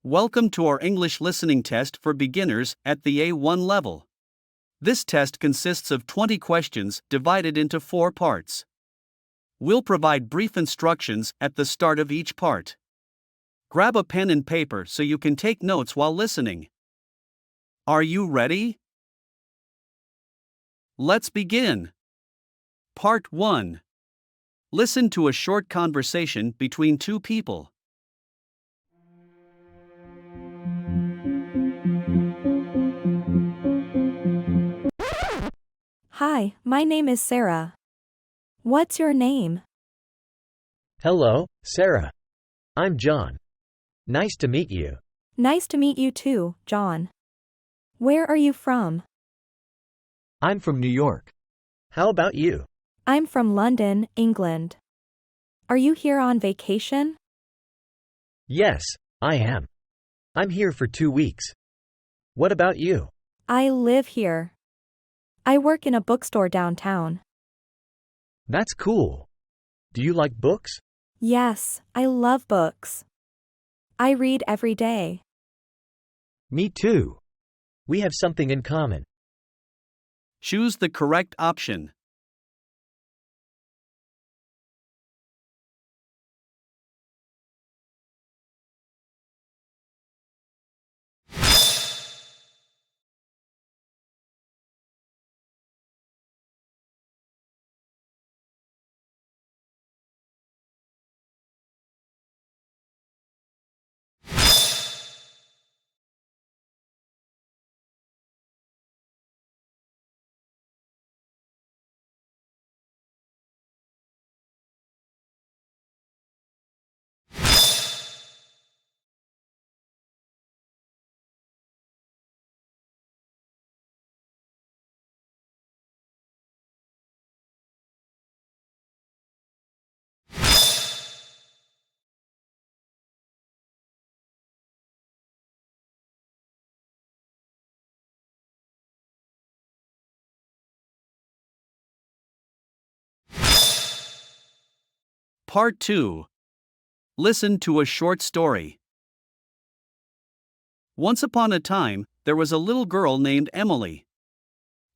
Welcome to our English listening test for beginners at the A1 level. This test consists of 20 questions divided into 4 parts. We'll provide brief instructions at the start of each part. Grab a pen and paper so you can take notes while listening. Are you ready? Let's begin. Part 1. Listen to a short conversation between two people. Hi, my name is Sarah. What's your name? Hello, Sarah. I'm John. Nice to meet you. Nice to meet you too, John. Where are you from? I'm from New York. How about you? I'm from London, England. Are you here on vacation? Yes, I am. I'm here for 2 weeks. What about you? I live here. I work in a bookstore downtown. That's cool. Do you like books? Yes, I love books. I read every day. Me too. We have something in common. Choose the correct option. Part 2. Listen to a short story. Once upon a time, there was a little girl named Emily.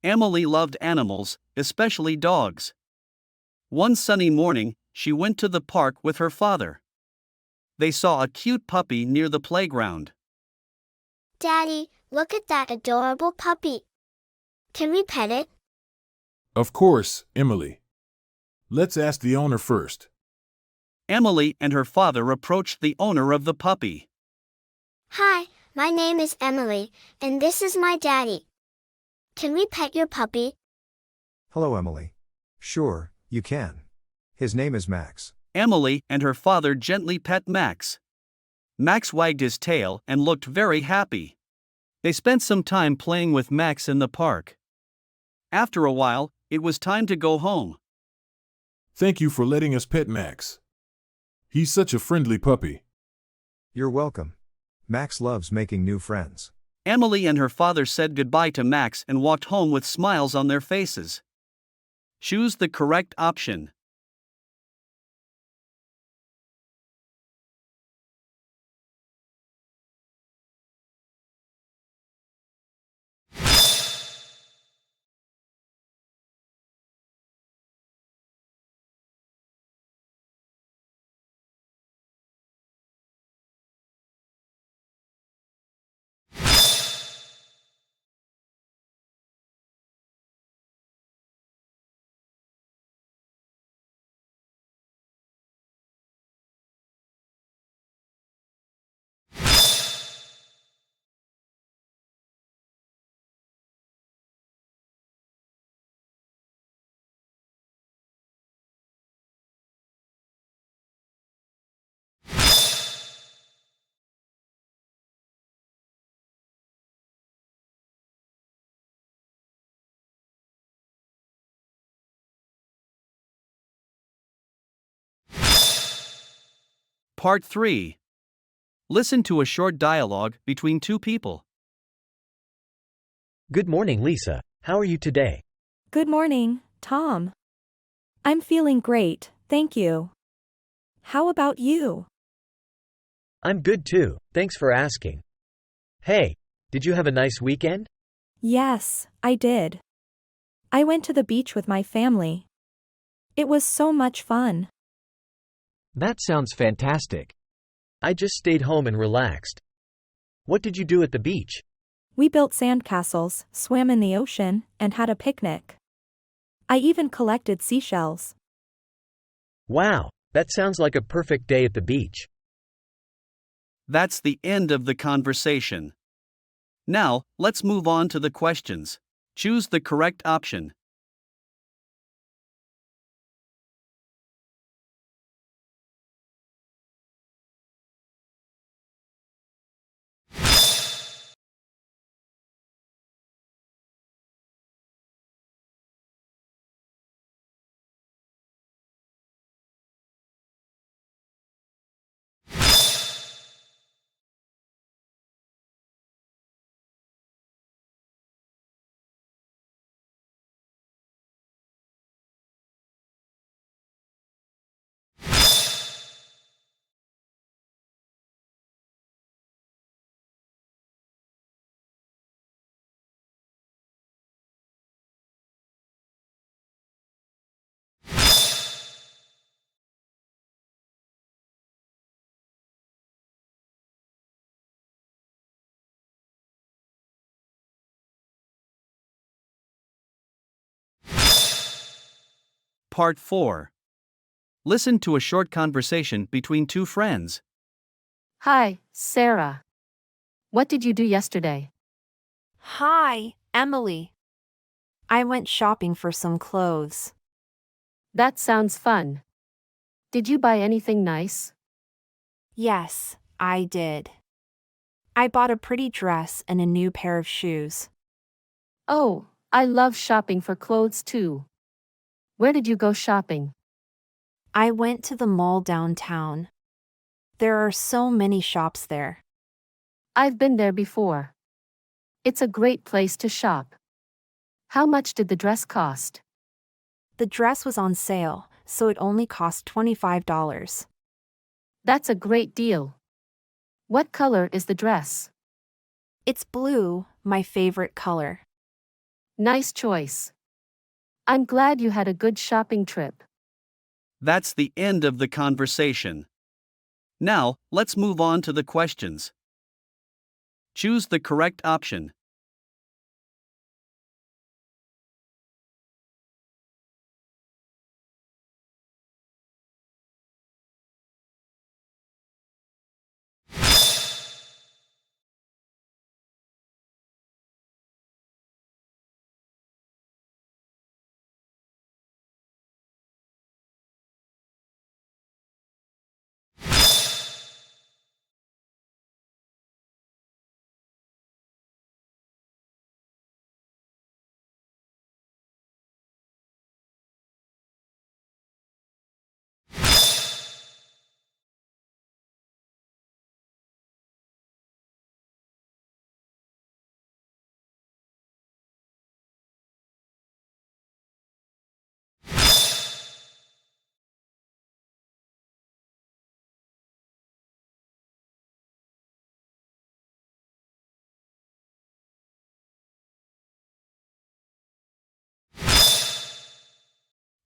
Emily loved animals, especially dogs. One sunny morning, she went to the park with her father. They saw a cute puppy near the playground. Daddy, look at that adorable puppy. Can we pet it? Of course, Emily. Let's ask the owner first. Emily and her father approached the owner of the puppy. Hi, my name is Emily, and this is my daddy. Can we pet your puppy? Hello, Emily. Sure, you can. His name is Max. Emily and her father gently pet Max. Max wagged his tail and looked very happy. They spent some time playing with Max in the park. After a while, it was time to go home. Thank you for letting us pet Max. He's such a friendly puppy. You're welcome. Max loves making new friends. Emily and her father said goodbye to Max and walked home with smiles on their faces. Choose the correct option. Part 3. Listen to a short dialogue between two people. Good morning, Lisa. How are you today? Good morning, Tom. I'm feeling great, thank you. How about you? I'm good too, thanks for asking. Hey, did you have a nice weekend? Yes, I did. I went to the beach with my family. It was so much fun. That sounds fantastic. I just stayed home and relaxed. What did you do at the beach? We built sandcastles, swam in the ocean, and had a picnic. I even collected seashells. Wow, that sounds like a perfect day at the beach. That's the end of the conversation. Now, let's move on to the questions. Choose the correct option. Part 4. Listen to a short conversation between two friends. Hi, Sarah. What did you do yesterday? Hi, Emily. I went shopping for some clothes. That sounds fun. Did you buy anything nice? Yes, I did. I bought a pretty dress and a new pair of shoes. Oh, I love shopping for clothes too. Where did you go shopping? I went to the mall downtown. There are so many shops there. I've been there before. It's a great place to shop. How much did the dress cost? The dress was on sale, so it only cost $25. That's a great deal. What color is the dress? It's blue, my favorite color. Nice choice. I'm glad you had a good shopping trip. That's the end of the conversation. Now, let's move on to the questions. Choose the correct option.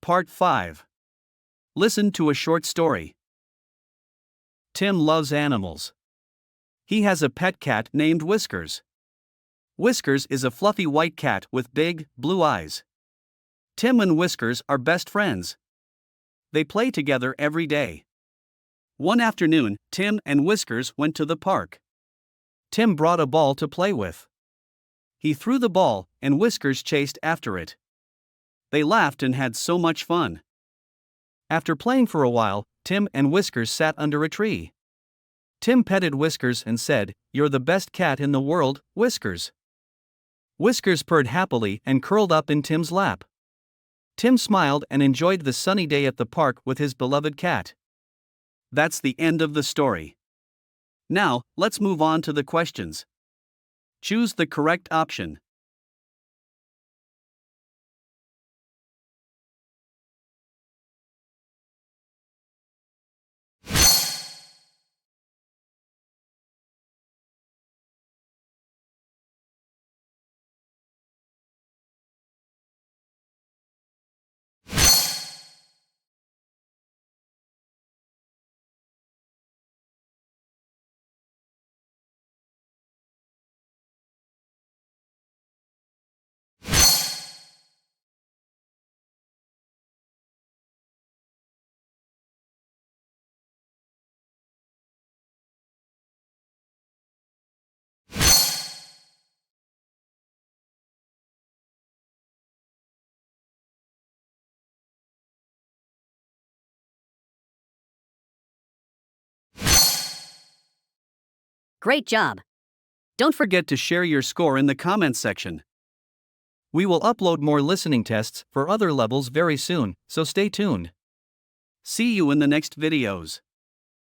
Part 5. Listen to a short story. Tim loves animals. He has a pet cat named Whiskers. Whiskers is a fluffy white cat with big, blue eyes. Tim and Whiskers are best friends. They play together every day. One afternoon, Tim and Whiskers went to the park. Tim brought a ball to play with. He threw the ball, and Whiskers chased after it. They laughed and had so much fun. After playing for a while, Tim and Whiskers sat under a tree. Tim petted Whiskers and said, "You're the best cat in the world, Whiskers." Whiskers purred happily and curled up in Tim's lap. Tim smiled and enjoyed the sunny day at the park with his beloved cat. That's the end of the story. Now, let's move on to the questions. Choose the correct option. Great job! Don't forget to share your score in the comments section. We will upload more listening tests for other levels very soon, so stay tuned. See you in the next videos.